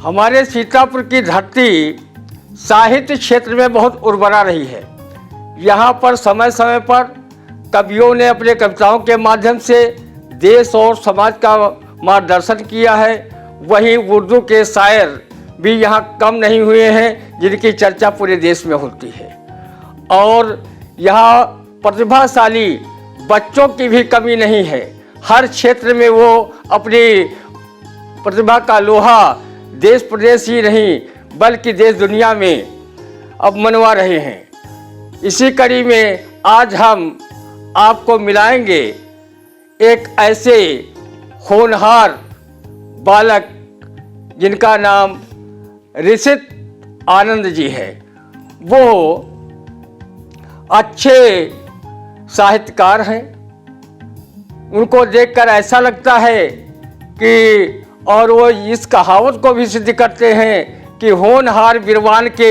हमारे सीतापुर की धरती साहित्य क्षेत्र में बहुत उर्वरा रही है। यहाँ पर समय समय पर कवियों ने अपने कविताओं के माध्यम से देश और समाज का मार्गदर्शन किया है। वहीं उर्दू के शायर भी यहाँ कम नहीं हुए हैं जिनकी चर्चा पूरे देश में होती है। और यहाँ प्रतिभाशाली बच्चों की भी कमी नहीं है। हर क्षेत्र में वो अपनी प्रतिभा का लोहा देश प्रदेश ही नहीं बल्कि देश दुनिया में अब मनवा रहे हैं। इसी कड़ी में आज हम आपको मिलाएंगे एक ऐसे होनहार बालक जिनका नाम ऋषित आनंद जी है। वो अच्छे साहित्यकार हैं। उनको देखकर ऐसा लगता है कि और वो इस कहावत को भी सिद्ध करते हैं कि होनहार बिरवान के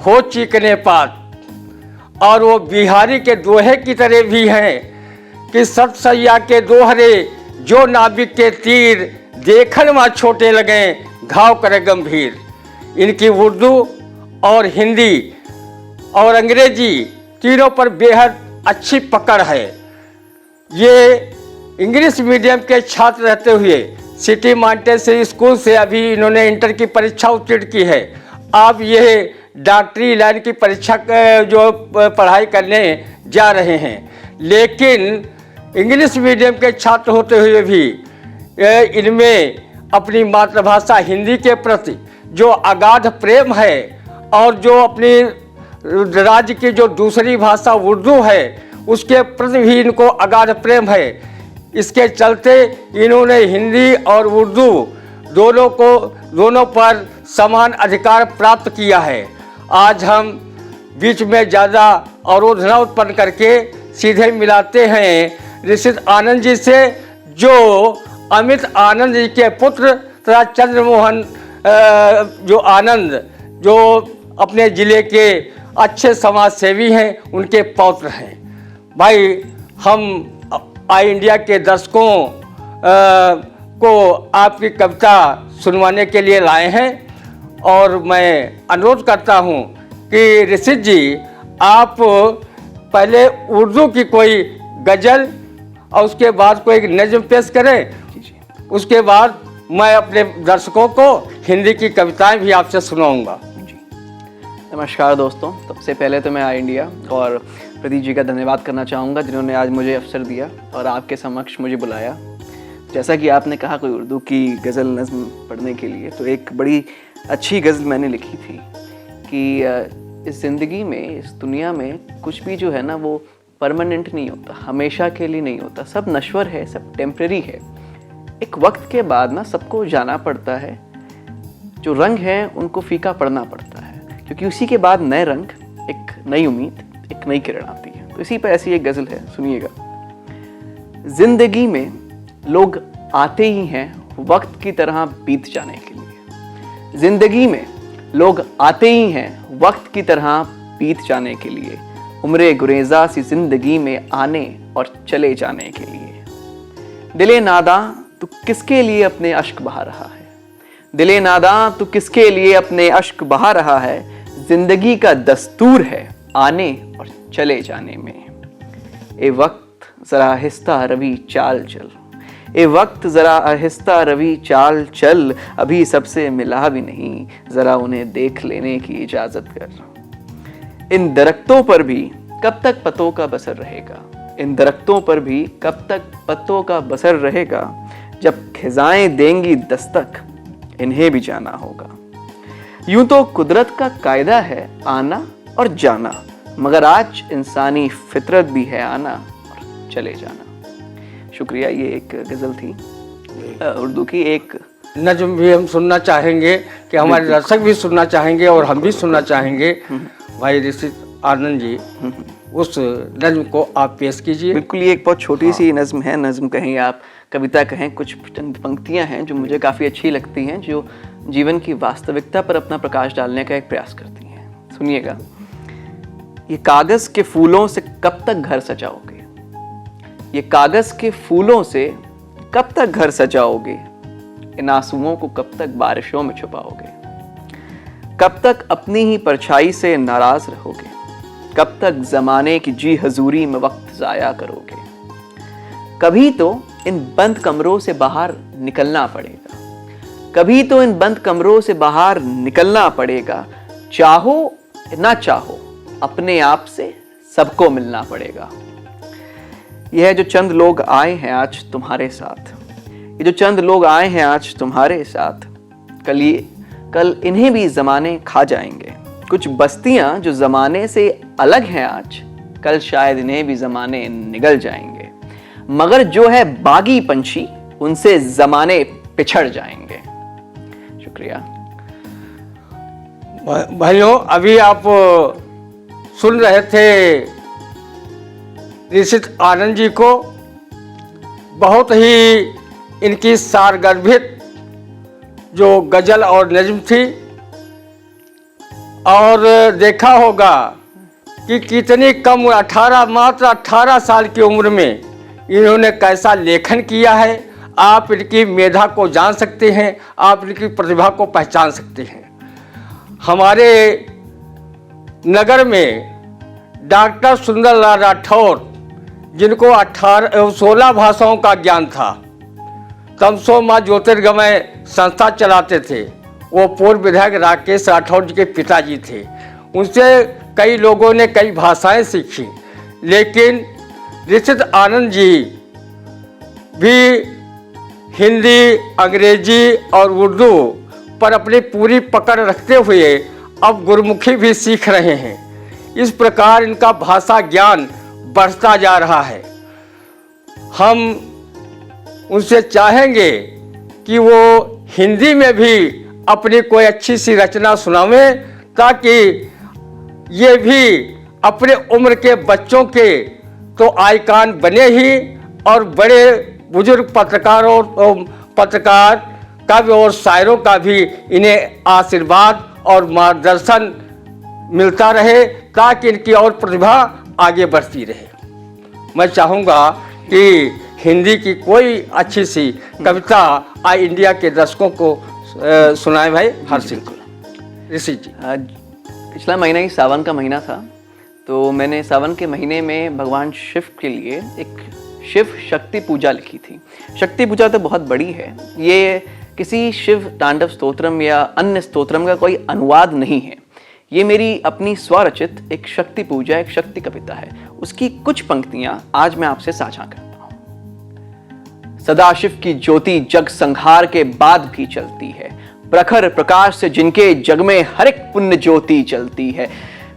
हो चीकने पात। और वो बिहारी के दोहे की तरह भी हैं कि सत सैया के दोहरे जो नाविक के तीर देखन में छोटे लगें घाव करे गंभीर। इनकी उर्दू और हिंदी और अंग्रेजी तीनों पर बेहद अच्छी पकड़ है। ये इंग्लिश मीडियम के छात्र रहते हुए सिटी मॉन्टेसरी स्कूल से अभी इन्होंने इंटर की परीक्षा उत्तीर्ण की है। अब ये डॉक्टरी लाइन की परीक्षा जो पढ़ाई करने जा रहे हैं। लेकिन इंग्लिश मीडियम के छात्र होते हुए भी इनमें अपनी मातृभाषा हिंदी के प्रति जो अगाध प्रेम है और जो अपनी राज्य की जो दूसरी भाषा उर्दू है उसके प्रति भी इनको अगाध प्रेम है। इसके चलते इन्होंने हिंदी और उर्दू दोनों पर समान अधिकार प्राप्त किया है। आज हम बीच में ज़्यादा अवरोध न उत्पन्न करके सीधे मिलाते हैं ऋषित आनंद जी से, जो अमित आनंद जी के पुत्र तथा चंद्रमोहन जो आनंद जो अपने ज़िले के अच्छे समाज सेवी हैं, उनके पौत्र हैं। भाई, हम आई इंडिया के दर्शकों को आपकी कविता सुनवाने के लिए लाए हैं और मैं अनुरोध करता हूं कि ऋषित जी, आप पहले उर्दू की कोई गज़ल और उसके बाद कोई नज़्म पेश करें। उसके बाद मैं अपने दर्शकों को हिंदी की कविताएं भी आपसे सुनाऊंगा। नमस्कार दोस्तों, सबसे पहले तो मैं आई इंडिया और प्रदीप जी का धन्यवाद करना चाहूँगा जिन्होंने आज मुझे अवसर दिया और आपके समक्ष मुझे बुलाया। जैसा कि आपने कहा कोई उर्दू की गज़ल नज़्म पढ़ने के लिए, तो एक बड़ी अच्छी गज़ल मैंने लिखी थी कि इस ज़िंदगी में, इस दुनिया में कुछ भी जो है ना वो परमानेंट नहीं होता, हमेशा के लिए नहीं होता। सब नश्वर है, सब टेम्परेरी है। एक वक्त के बाद ना सबको जाना पड़ता है। जो रंग है उनको फीका पड़ना पड़ता है, क्योंकि उसी के बाद नए रंग, एक नई उम्मीद, एक नई किरण आती है। तो इसी पर ऐसी एक गज़ल है, सुनिएगा। जिंदगी में लोग आते ही हैं वक्त की तरह बीत जाने के लिए। जिंदगी में लोग आते ही हैं वक्त की तरह बीत जाने के लिए। उम्रे गुरेज़ा सी जिंदगी में आने और चले जाने के लिए। दिले नादा तू किसके लिए अपने अश्क बहा रहा है। दिले नादा तू किसके लिए अपने अश्क बहा रहा है। जिंदगी का दस्तूर है आने और चले जाने में। ए वक्त जरा आहिस्ता रवि चाल चल। ए वक्त जरा आहिस्ता रवि चाल चल। अभी सबसे मिला भी नहीं, जरा उन्हें देख लेने की इजाजत कर। इन दरख्तों पर भी कब तक पत्तों का बसर रहेगा। इन दरख्तों पर भी कब तक पत्तों का बसर रहेगा। जब खिजाएं देंगी दस्तक इन्हें भी जाना होगा। यूं तो कुदरत का कायदा है आना और जाना, मगर आज इंसानी फितरत भी है आना और चले जाना। शुक्रिया। ये एक गज़ल थी उर्दू की। एक नज़्म भी हम सुनना चाहेंगे कि हमारे दर्शक भी सुनना चाहेंगे और हम भी सुनना चाहेंगे। भाई ऋषित आनंद जी, उस नज़्म को आप पेश कीजिए। बिल्कुल, ये एक बहुत छोटी सी नज़्म है। नज़्म कहें, आप कविता कहें। कुछ चंद पंक्तियां हैं जो मुझे काफ़ी अच्छी लगती हैं, जो जीवन की वास्तविकता पर अपना प्रकाश डालने का एक प्रयास करती हैं। सुनिएगा। ये कागज़ के फूलों से कब तक घर सजाओगे। ये कागज़ के फूलों से कब तक घर सजाओगे। इन आंसुओं को कब तक बारिशों में छुपाओगे। कब तक अपनी ही परछाई से नाराज रहोगे? कब तक जमाने की जी हजूरी में वक्त जाया करोगे? कभी तो इन बंद कमरों से बाहर निकलना पड़ेगा, कभी तो इन बंद कमरों से बाहर निकलना पड़ेगा। चाहो ना चाहो अपने आप से सबको मिलना पड़ेगा। यह जो चंद लोग आए हैं आज तुम्हारे साथ, ये जो चंद लोग आए हैं आज तुम्हारे साथ, कल इन्हें भी जमाने खा जाएंगे। कुछ बस्तियां जो जमाने से अलग हैं आज, कल शायद इन्हें भी जमाने निगल जाएंगे। मगर जो है बागी पंछी, उनसे जमाने पिछड़ जाएंगे। शुक्रिया। भाइयों, अभी आप सुन रहे थे ऋषित आनंद जी को। बहुत ही इनकी सारगर्भित जो गजल और नज्म थी, और देखा होगा कि कितनी कम मात्र 18 साल की उम्र में इन्होंने कैसा लेखन किया है। आप इनकी मेधा को जान सकते हैं, आप इनकी प्रतिभा को पहचान सकते हैं। हमारे नगर में डॉक्टर सुंदरलाल राठौर, जिनको 16 भाषाओं का ज्ञान था, तमसो माँ ज्योतिर्गमय संस्था चलाते थे। वो पूर्व विधायक राकेश राठौर जी के पिताजी थे। उनसे कई लोगों ने कई भाषाएं सीखी, लेकिन ऋषित आनंद जी भी हिंदी, अंग्रेजी और उर्दू पर अपनी पूरी पकड़ रखते हुए अब गुरुमुखी भी सीख रहे हैं। इस प्रकार इनका भाषा ज्ञान बढ़ता जा रहा है। हम उनसे चाहेंगे कि वो हिंदी में भी अपनी कोई अच्छी सी रचना सुनावें, ताकि ये भी अपने उम्र के बच्चों के तो आइकान बने ही, और बड़े बुजुर्ग पत्रकार कवि और शायरों का भी इन्हें आशीर्वाद और मार्गदर्शन मिलता रहे, ताकि इनकी और प्रतिभा आगे बढ़ती रहे। मैं चाहूँगा कि हिंदी की कोई अच्छी सी कविता आई इंडिया के दर्शकों को सुनाए भाई हर्षिल को। ऋषि जी, पिछला महीना ही सावन का महीना था, तो मैंने सावन के महीने में भगवान शिव के लिए एक शिव शक्ति पूजा लिखी थी। शक्ति पूजा तो बहुत बड़ी है, ये किसी शिव तांडव स्तोत्रम या अन्य स्तोत्रम का कोई अनुवाद नहीं है। ये मेरी अपनी स्वरचित एक शक्ति पूजा, एक शक्ति कविता है। उसकी कुछ पंक्तियां आज मैं आपसे साझा करता हूं। सदाशिव की ज्योति जग संहार के बाद भी चलती है, प्रखर प्रकाश से जिनके जग में हर एक पुण्य ज्योति चलती है।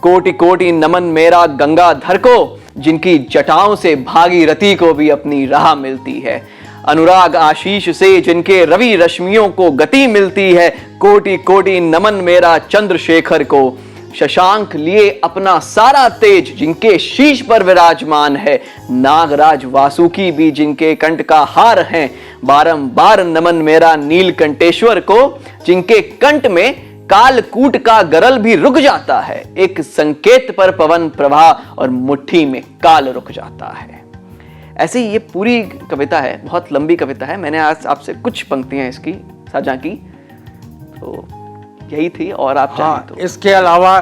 कोटि कोटि नमन मेरा गंगाधर को, जिनकी जटाओं से भागीरथी को भी अपनी राह मिलती है। अनुराग आशीष से जिनके रवि रश्मियों को गति मिलती है। कोटि कोटि नमन मेरा चंद्रशेखर को, शशांक लिए अपना सारा तेज जिनके शीश पर विराजमान है। नागराज वासुकी भी जिनके कंठ का हार हैं। बारंबार नमन मेरा नीलकंठेश्वर को, जिनके कंठ में कालकूट का गरल भी रुक जाता है। एक संकेत पर पवन प्रवाह और मुट्ठी में काल रुक जाता है। ऐसे ये पूरी कविता है, बहुत लंबी कविता है। मैंने आज आपसे कुछ पंक्तियां इसकी साझा की, तो यही थी। और आप चाहें तो इसके अलावा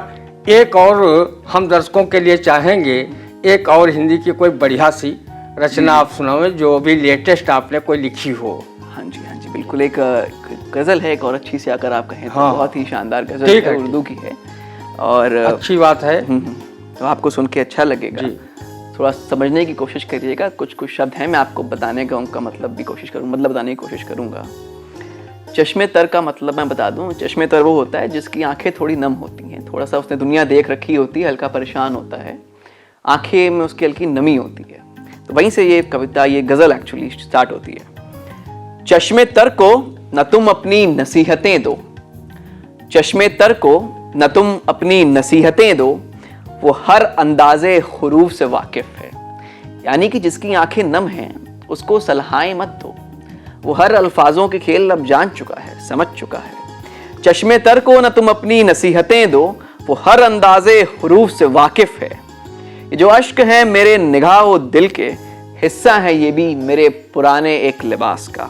एक और हम दर्शकों के लिए चाहेंगे, एक और हिंदी की कोई बढ़िया सी रचना आप सुनाओ, जो भी लेटेस्ट आपने कोई लिखी हो। हाँ जी बिल्कुल। एक गजल है, एक और अच्छी सी, अगर आप कहें तो बहुत ही शानदार गजल है, उर्दू की है और अच्छी बात है। तो आपको सुन के अच्छा लगेगा। थोड़ा समझने की कोशिश करिएगा। कुछ शब्द हैं, मैं आपको बताने का उनका मतलब भी बताने की कोशिश करूंगा। चश्मे तर का मतलब मैं बता दूं। चश्मे तर वो होता है जिसकी आंखें थोड़ी नम होती हैं, थोड़ा सा उसने दुनिया देख रखी होती है, हल्का परेशान होता है, आंखें में उसकी हल्की नमी होती है। तो वहीं से ये कविता, ये गजल एक्चुअली स्टार्ट होती है। चश्मे तर को न तुम अपनी नसीहतें दो, चश्मे तर को न तुम अपनी नसीहतें दो, वो हर अंदाजे हुरूफ से वाकिफ है। यानी कि जिसकी आंखें नम हैं उसको सलाहें मत दो, वो हर अल्फाजों के खेल अब जान चुका है, समझ चुका है। चश्मे तर को न तुम अपनी नसीहतें दो, वो हर अंदाजे हुरूफ से वाकिफ है। ये जो अश्क है मेरे निगाह व दिल के, हिस्सा है ये भी मेरे पुराने एक लिबास का।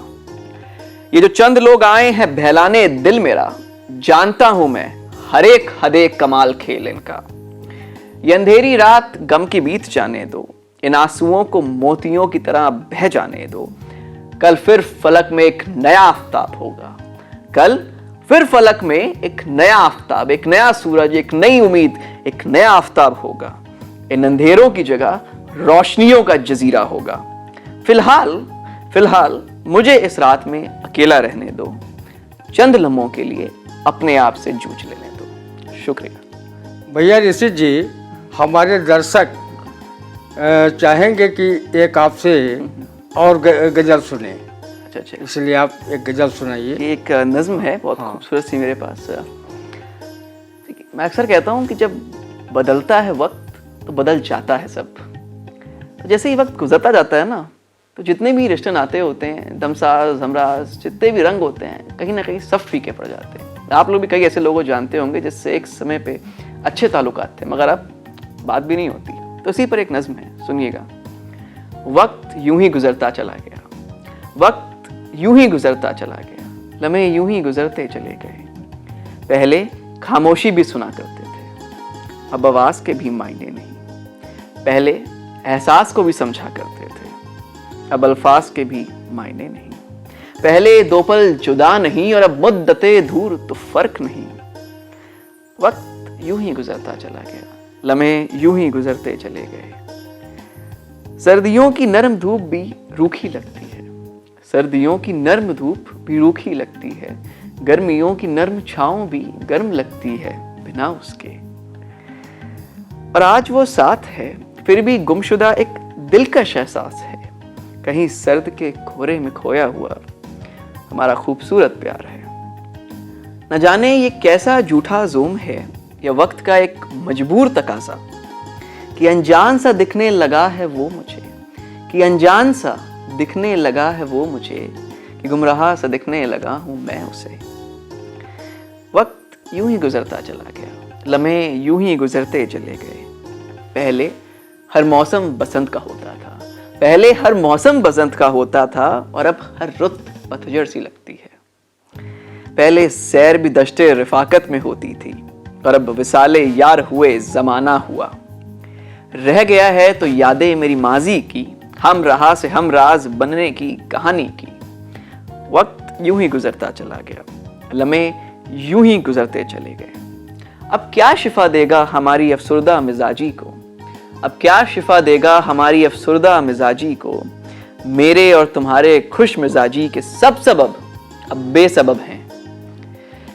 ये जो चंद लोग आए हैं बहलाने दिल मेरा, जानता हूं मैं हरेक हदेक कमाल खेल इनका। ये अंधेरी रात गम की बीत जाने दो, इन आंसुओं को मोतियों की तरह बह जाने दो। कल फिर फलक में एक नया आफताब होगा, कल फिर फलक में एक नया आफताब, एक नया सूरज, एक नई उम्मीद, एक नया आफताब होगा। इन अंधेरों की जगह रोशनियों का जजीरा होगा। फिलहाल मुझे इस रात में अकेला रहने दो, चंद लम्हों के लिए अपने आप से जूझ लेने दो। शुक्रिया। भैया ऋषि जी, हमारे दर्शक चाहेंगे कि एक आपसे और गजल सुने। अच्छा, इसलिए आप एक गजल सुनाइए। ये एक नज्म है, बहुत खूबसूरत सी मेरे पास। मैं अक्सर कहता हूँ कि जब बदलता है वक्त तो बदल जाता है सब। तो जैसे ही वक्त गुजरता जाता है ना, तो जितने भी रिश्ते नाते होते हैं, दमसाज हमराज, जितने भी रंग होते हैं, कहीं ना कहीं सब फीके पड़ जाते हैं। आप लोग भी कई ऐसे लोगों जानते होंगे जिससे एक समय पे अच्छे ताल्लुकात थे, मगर अब बात भी नहीं होती। तो इसी पर एक नज्म है, सुनिएगा। वक्त यूं ही गुजरता चला गया, वक्त यूं ही गुजरता चला गया, लम्हे यूं ही गुजरते चले गए। पहले खामोशी भी सुना करते थे, अब आवाज के भी मायने नहीं। पहले एहसास को भी समझा करते थे, अब अल्फाज के भी मायने नहीं। पहले दो पल जुदा नहीं और अब मुद्दते दूर तो फर्क नहीं। वक्त यूं ही गुजरता चला गया, लम्हे यूं ही गुजरते चले गए। सर्दियों की नरम धूप भी रूखी लगती है, सर्दियों की नरम धूप भी रूखी लगती है। गर्मियों की नरम छांव भी गर्म लगती है बिना उसके। और आज वो साथ है, फिर भी गुमशुदा एक दिलकश एहसास है। कहीं सर्द के कोहरे में खोया हुआ हमारा खूबसूरत प्यार है। न जाने ये कैसा झूठा ज़ूम है या वक्त का एक मजबूर तकाजा, कि अनजान सा दिखने लगा है वो मुझे, कि अनजान सा दिखने लगा है वो मुझे, कि गुमराह सा दिखने लगा हूं मैं उसे। वक्त यूं ही गुजरता चला गया, लम्हे यूं ही गुजरते चले गए। पहले हर मौसम बसंत का होता था, पहले हर मौसम बसंत का होता था और अब हर रुत पतझड़ सी लगती है। पहले सैर भी दश्ते रिफाकत में होती थी और अब विसाले यार हुए जमाना हुआ। रह गया है तो यादें मेरी माजी की, हम रहा से हम राज बनने की कहानी की। वक्त यूं ही गुजरता चला गया, लम्हे यूं ही गुजरते चले गए। अब क्या शिफा देगा हमारी अफसुर्दा मिजाजी को, अब क्या शिफा देगा हमारी अफसुर्दा मिजाजी को। मेरे और तुम्हारे खुश मिजाजी के सब सबब अब बेसबब हैं,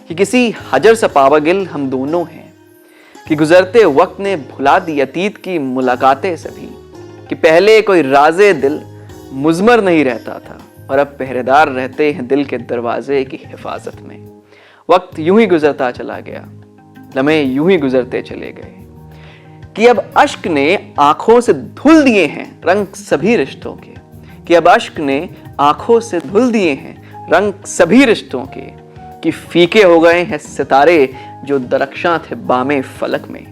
कि किसी हजर सा पावागिल हम दोनों हैं, कि गुजरते वक्त ने भुला दी अतीत की मुलाकातें सभी, कि पहले कोई राजे दिल मुजमर नहीं रहता था और अब पहरेदार रहते हैं दिल के दरवाजे की हिफाजत में। वक्त यूं ही गुजरता चला गया, लम्हे यूं ही गुजरते चले गए, कि अब अश्क ने आंखों से धुल दिए हैं रंग सभी रिश्तों के, कि अब अश्क ने आंखों से धुल दिए हैं रंग सभी रिश्तों के, कि फीके हो गए हैं सितारे जो दरख्शां थे बामे फलक में।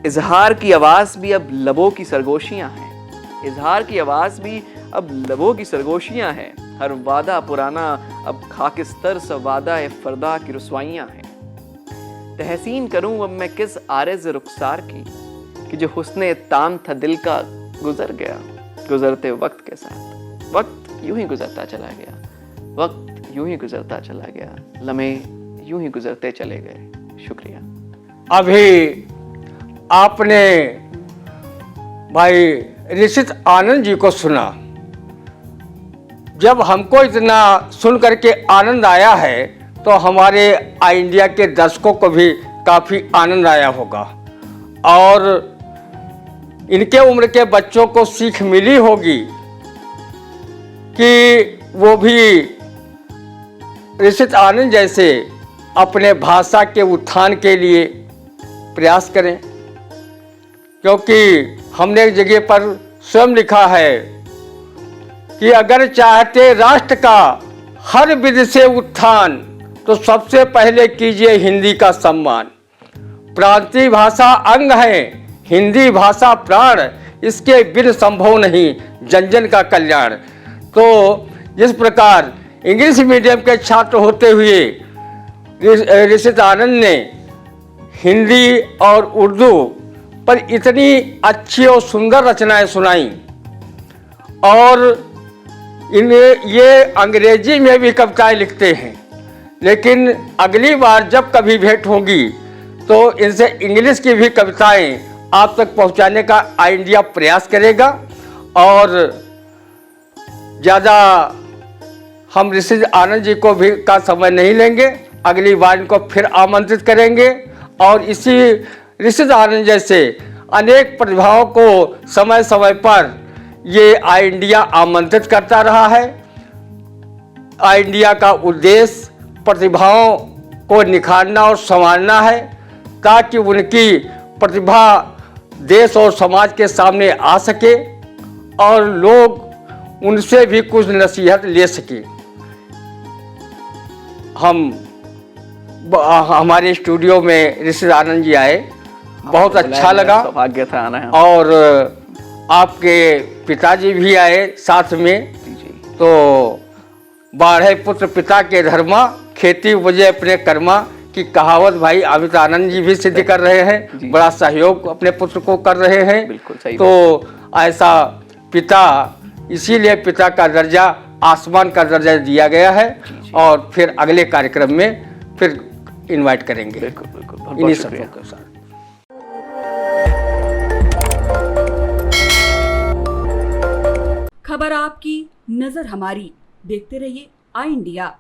इजहार की आवाज भी अब लबों की सरगोशियां हैं, इजहार की आवाज भी अब लबों की सरगोशियां हैं। हर वादा पुराना अब खाकिस्तर सा वादा फरदा की रुसवाइयां हैं। तहसीन करूं अब मैं किस आरज़ रुखसार की, कि जो हुस्ने ताम था दिल का गुजर गया गुजरते वक्त के साथ। वक्त यूं ही गुजरता चला गया, वक्त यूं ही गुजरता चला गया, लम्हे यूं ही गुजरते चले गए। शुक्रिया। अभी आपने भाई ऋषित आनंद जी को सुना। जब हमको इतना सुन करके आनंद आया है तो हमारे आई इंडिया के दर्शकों को भी काफ़ी आनंद आया होगा और इनके उम्र के बच्चों को सीख मिली होगी कि वो भी ऋषित आनंद जैसे अपने भाषा के उत्थान के लिए प्रयास करें, क्योंकि हमने एक जगह पर स्वयं लिखा है कि अगर चाहते राष्ट्र का हर विध से उत्थान तो सबसे पहले कीजिए हिंदी का सम्मान। प्रांतीय भाषा अंग है, हिंदी भाषा प्राण, इसके बिन संभव नहीं जन जन का कल्याण। तो जिस प्रकार इंग्लिश मीडियम के छात्र होते हुए ऋषित आनंद ने हिंदी और उर्दू पर इतनी अच्छी और सुंदर रचनाएं सुनाई, और इन्हें ये अंग्रेजी में भी कविताएं लिखते हैं। लेकिन अगली बार जब कभी भेंट होगी तो इनसे इंग्लिश की भी कविताएं आप तक पहुंचाने का आई इंडिया प्रयास करेगा। और ज़्यादा हम ऋषित आनंद जी को भी का समय नहीं लेंगे, अगली बार इनको फिर आमंत्रित करेंगे। और इसी ऋषित आनंद जैसे अनेक प्रतिभाओं को समय समय पर ये आई इंडिया आमंत्रित करता रहा है। आई इंडिया का उद्देश्य प्रतिभाओं को निखारना और संवारना है, ताकि उनकी प्रतिभा देश और समाज के सामने आ सके और लोग उनसे भी कुछ नसीहत ले सके। हमारे स्टूडियो में ऋषित आनंद जी आए, बहुत अच्छा लगा। सौभाग्य था आना है। और आपके पिताजी भी आए साथ में। जी। तो बाढ़े पुत्र पिता के धर्मा, खेती उपजे अपने कर्मा की कहावत भाई अमित आनंद जी भी सिद्ध कर रहे हैं। बड़ा सहयोग अपने पुत्र को कर रहे हैं। बिल्कुल सही। तो ऐसा पिता, इसीलिए पिता का दर्जा आसमान का दर्जा दिया गया है। और फिर अगले कार्यक्रम में फिर इनवाइट करेंगे। बिल्कुल बिल्कुल, बहुत इन्हीं शुक्रिया। सबों के साथ। खबर आपकी, नजर हमारी। देखते रहिए आई इंडिया।